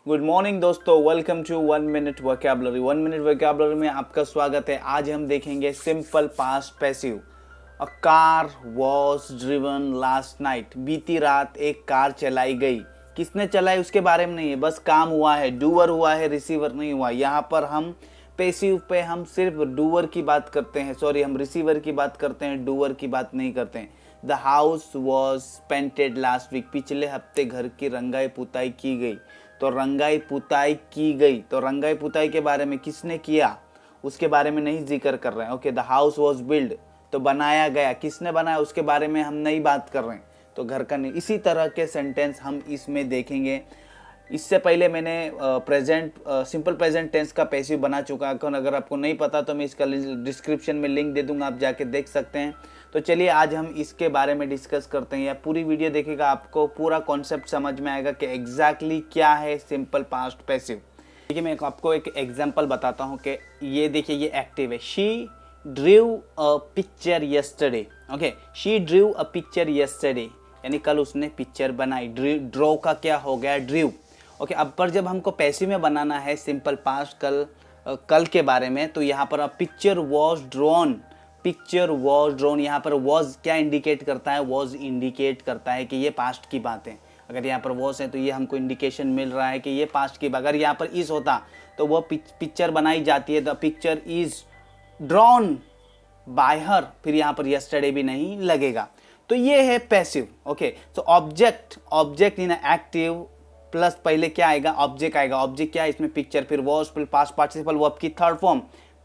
Good morning दोस्तों, welcome to 1 minute vocabulary. 1 minute vocabulary में आपका स्वागत है। आज हम देखेंगे simple past passive. A car was driven last night. बीती रात एक कार चलाई गई। किसने चलाई उसके बारे में नहीं है, बस काम हुआ है, डूअर हुआ है, रिसीवर नहीं हुआ। यहाँ पर हम पैसिव पे हम सिर्फ डूअर की बात करते हैं, सॉरी हम रिसीवर की बात करते हैं, डूअर की बात नहीं करते हैं। The house was painted last week. पिछले हफ्ते घर की रंगाई पुताई की गई। तो रंगाई पुताई की गई, तो रंगाई पुताई के बारे में किसने किया उसके बारे में नहीं जिक्र कर रहे हैं। Okay, the house was build, तो बनाया गया, किसने बनाया उसके बारे में हम नहीं बात कर रहे हैं, तो घर का नहीं। इसी तरह के सेंटेंस हम इसमें देखेंगे। इससे पहले मैंने सिंपल प्रेजेंट टेंस का पैसिव बना चुका है। अगर आपको नहीं पता तो मैं इसका डिस्क्रिप्शन में लिंक दे दूंगा, आप जाके देख सकते हैं। तो चलिए आज हम इसके बारे में डिस्कस करते हैं। या पूरी वीडियो देखेगा, आपको पूरा कॉन्सेप्ट समझ में आएगा कि एग्जैक्टली क्या है सिंपल पास्ट पैसिव। देखिए मैं आपको एक एग्जांपल बताता हूँ कि ये देखिए ये एक्टिव है। She ड्रीव a picture yesterday. Okay, she ड्रीव a picture yesterday यानी कल उसने पिक्चर बनाई। ड्रॉ का क्या हो गया, ड्रीव। ओके, अब पर जब हमको पैसिव में बनाना है सिंपल पास्ट कल के बारे में, तो यहाँ पर अब picture was drawn, picture was drawn. यहाँ पर वॉज क्या इंडिकेट करता है, वॉज इंडिकेट करता है कि ये पास्ट की बात है। अगर यहाँ पर वॉज है तो ये हमको इंडिकेशन मिल रहा है कि ये पास्ट की बात। अगर यहाँ पर इज होता तो वो पिक्चर बनाई जाती है, the picture is drawn by हर, फिर यहाँ पर यस्टरडे भी नहीं लगेगा। तो ये है पैसिव। ओके, तो ऑब्जेक्ट इन एक्टिव प्लस पहले क्या आएगा, ऑब्जेक्ट आएगा। ऑब्जेक्ट क्या है इसमें, पिक्चर, फिर वॉज, फिर पास्ट पार्टिसिपल वर्ब की थर्ड फॉर्म,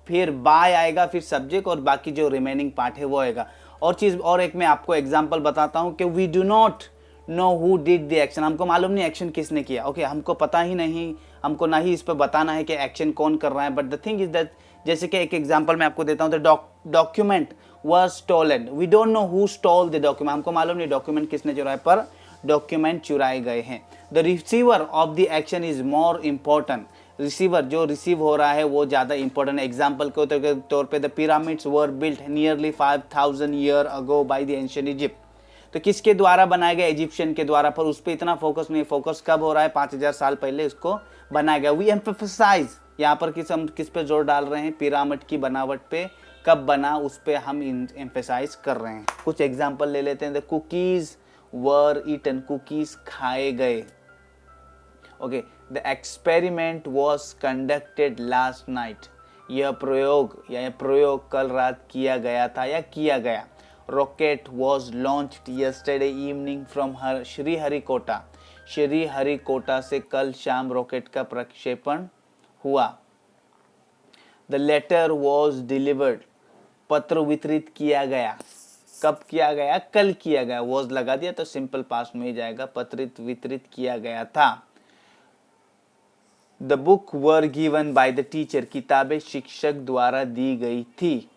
फिर बाय आएगा, फिर सब्जेक्ट, और बाकी जो रिमेनिंग पार्ट है वो आएगा। और एक मैं आपको एग्जांपल बताता हूं कि we do not know who did the action. हमको मालूम नहीं एक्शन किसने किया। ओके, हमको पता ही नहीं, हमको ना ही इस पर बताना है कि एक्शन कौन कर रहा है। But the thing is that, जैसे कि एक एग्जांपल मैं आपको देता हूं, the document was stolen. We don't know who stole the document. हमको मालूम नहीं डॉक्यूमेंट किसने चुराया, पर डॉक्यूमेंट चुराए गए हैं। The receiver of the action is more important. Receiver जो रिसीव हो रहा है वो ज़्यादा इंपॉर्टेंट है। एग्जाम्पल के तौर पे the pyramids were built nearly 5000 year ago by the ancient Egypt. तो किसके द्वारा बनाया गया, इजिप्शियन के द्वारा। पर उस पर इतना फोकस नहीं, फोकस कब हो रहा है, 5000 साल पहले उसको बनाया गया। वी एम्फसाइज, यहाँ पर हम किस पे जोर डाल रहे हैं, पिरामिड की बनावट पे, कब बना उस पे हम एम्फसाइज कर रहे हैं। कुछ एग्जाम्पल ले लेते हैं। The cookies were eaten, cookies खाए गए। Okay, the experiment was conducted last night. यह प्रयोग कल रात किया गया था या किया गया। Rocket was launched yesterday evening from Sriharikota. Sriharikota से कल शाम रॉकेट का प्रक्षेपण हुआ। The letter was delivered. पत्र वितरित किया गया। कब किया गया, कल किया गया। वॉज लगा दिया तो सिंपल पास्ट में ही जाएगा। पत्रित वितरित किया गया था। The book were given by the teacher. किताबें शिक्षक द्वारा दी गई थी।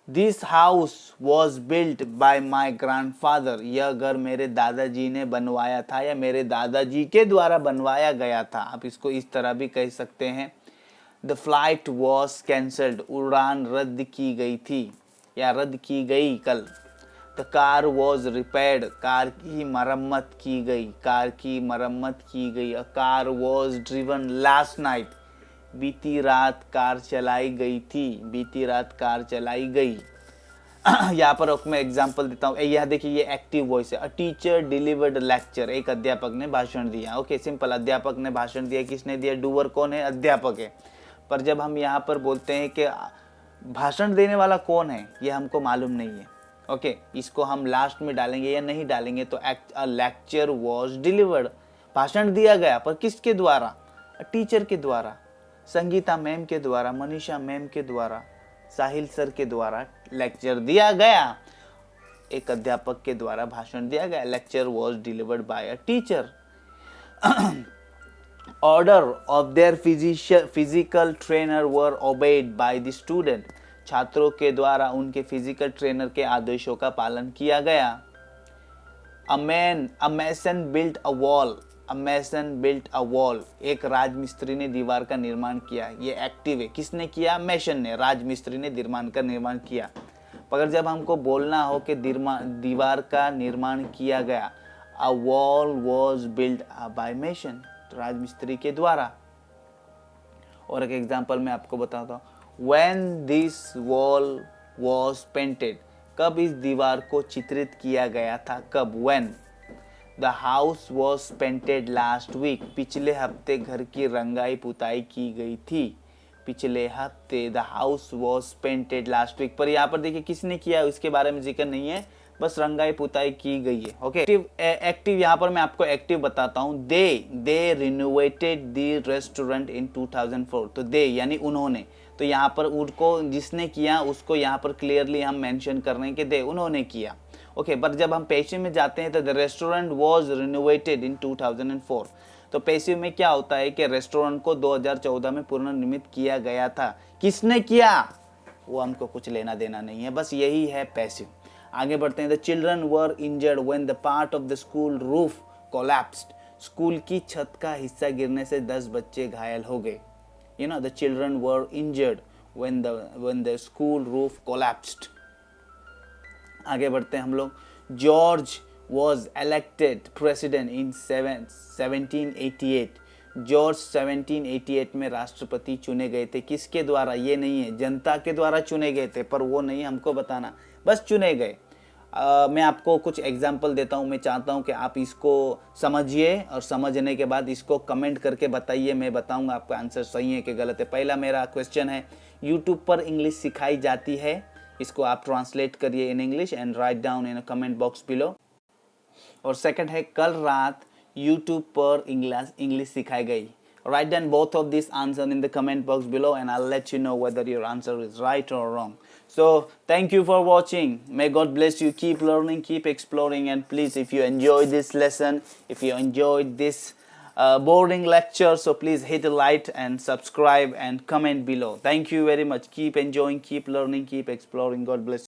This house was built bye my grandfather. यह घर मेरे दादाजी ने बनवाया था या मेरे दादाजी के द्वारा बनवाया गया था। आप इसको इस तरह भी कह सकते हैं। The flight was cancelled. उड़ान रद्द की गई थी या रद्द की गई कल। The car was repaired. Car की मरम्मत की गई, कार की मरम्मत की गई। अ car was driven last night. बीती रात कार चलाई गई थी, बीती रात कार चलाई गई। यहाँ पर मैं एग्जांपल देता हूँ। यह देखिए ये एक्टिव वॉइस है। A teacher delivered lecture. एक अध्यापक ने भाषण दिया। ओके, सिंपल, अध्यापक ने भाषण दिया। किसने दिया, डूअर कौन है, अध्यापक है। पर जब हम यहाँ पर बोलते हैं कि भाषण देने वाला कौन है, ये हमको मालूम नहीं है। ओके, इसको हम लास्ट में डालेंगे या नहीं डालेंगे, तो अ लेक्चर वॉज डिलीवर्ड, भाषण दिया गया, पर किसके द्वारा, टीचर के द्वारा, संगीता मैम के द्वारा, मनीषा मैम के द्वारा, साहिल सर के द्वारा लेक्चर दिया गया। एक अध्यापक के द्वारा भाषण दिया गया। Lecture was delivered by a teacher. Order of their physical trainer were obeyed by the student. छात्रों के द्वारा उनके फिजिकल ट्रेनर के आदेशों का पालन किया गया। A mason built a wall. A mason built a wall. एक राजमिस्त्री ने दीवार का निर्माण किया। ये एक्टिव है। किसने किया, मैसन ने, राजमिस्त्री ने दीवार का निर्माण किया। अगर जब हमको बोलना हो कि दीवार का निर्माण किया गया, a wall was built by mason, राजमिस्त्री के द्वारा। और एक एग्जांपल मैं आपको बताता हूँ, when this wall was painted, कब इस दीवार को चित्रित किया गया था, कब, when the house was painted last week, पिछले हफ्ते घर की रंगाई पुताई की गई थी, पिछले हफ्ते the house was painted last week. पर यहाँ पर देखिए किसने किया है इसके बारे में जिक्र नहीं है, बस रंगाई पुताई की गई है। ओके, एक्टिव यहाँ पर मैं आपको एक्टिव बताता हूँ, दे रिनोवेटेड द रेस्टोरेंट इन 2004, तो दे यानी उन्होंने, तो यहाँ पर उनको जिसने किया उसको यहाँ पर क्लियरली हम मेंशन कर रहे हैं कि दे उन्होंने किया। ओके, पर जब हम पैसिव में जाते हैं तो द रेस्टोरेंट वॉज रिनोवेटेड इन 2004, तो पैसिव में क्या होता है कि रेस्टोरेंट को 2014 में पुनर्निर्मित किया गया था, किसने किया वो हमको कुछ लेना देना नहीं है, बस यही है पैसिव। आगे बढ़ते हैं, the children were injured when the part of the school roof collapsed, school की छत का हिस्सा गिरने से 10 बच्चे घायल हो गए। You know, the children were injured when the school roof collapsed. आगे बढ़ते हैं हम लोग, George was elected president in 1788, George 1788 में राष्ट्रपति चुने गए थे, किसके द्वारा, ये नहीं है जनता के द्वारा चुने गए थे, पर वो नहीं हमको बताना, बस चुने गए। मैं आपको कुछ एग्जाम्पल देता हूँ, मैं चाहता हूँ कि आप इसको समझिए और समझने के बाद इसको कमेंट करके बताइए, मैं बताऊँगा आपका आंसर सही है कि गलत है। पहला मेरा क्वेश्चन है, यूट्यूब पर इंग्लिश सिखाई जाती है, इसको आप ट्रांसलेट करिए in English and write down in comment box below. और सेकंड है, कल रात यूट्यूब पर इंग्लिश सिखाई गई। Write down both of these answers in the comment box below and I'll let you know whether your answer is right or wrong. So thank you for watching. May God bless you. Keep learning, keep exploring, and please, if you enjoyed this lesson, if you enjoyed this boring lecture, so please hit a like and subscribe and comment below. Thank you very much. Keep enjoying, keep learning, keep exploring. God bless you.